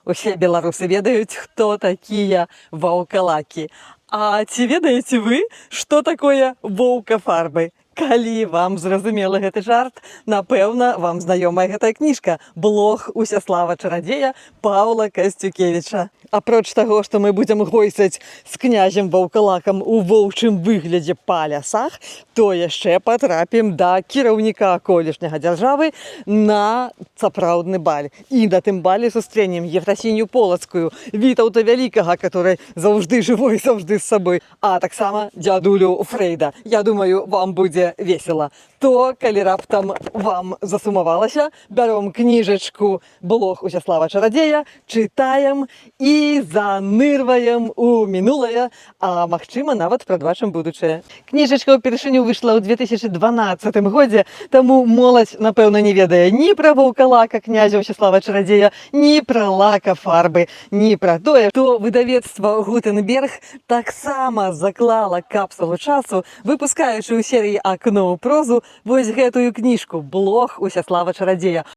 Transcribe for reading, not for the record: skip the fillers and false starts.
Усе беларусы ведаюць, хто такія ваўкалакі. А ці ведаеце вы, што такое воўкафарбы? Калі вам зразумелы гэты жарт, напэўна, вам знаёмая гэтая кніжка «Блог Усяслава Чарадзея» Паўла Касцюкевіча. Апроч таго, што мы будзем гойсаць з князем ваўкалакам у воўчым выглядзе па лясах, то яшчэ патрапім да кіраўніка колішняга дзяржавы на сапраўдны баль. І на тым бале сустрэнем Ефрасіню Полацкую, Вітаўта Вялікага, который заўжды жывой, заўжды з сабой, а таксама дзядулю Фрэйда. Я думаю, вам будзе весела. То, калі раптам вам засумавалася, бяром кніжачку «Блог Усяслава Чарадзея», чытаем і занырваем у мінулае, а магчыма, нават прадбачым будучае. Кніжачка ўпершыню выйшла ў 2012 годзе, таму моладзь, напэўна, не ведае ні пра ваўкалака князя Усяслава Чарадзея, ні пра лакафарбы, ні пра тое, што выдавецтва «Гутенберг» таксама заклала капсулу часу, выпускаючы ў серыі «Акно ў прозу» вось гэтую кніжку «Блог Усяслава Чарадзея».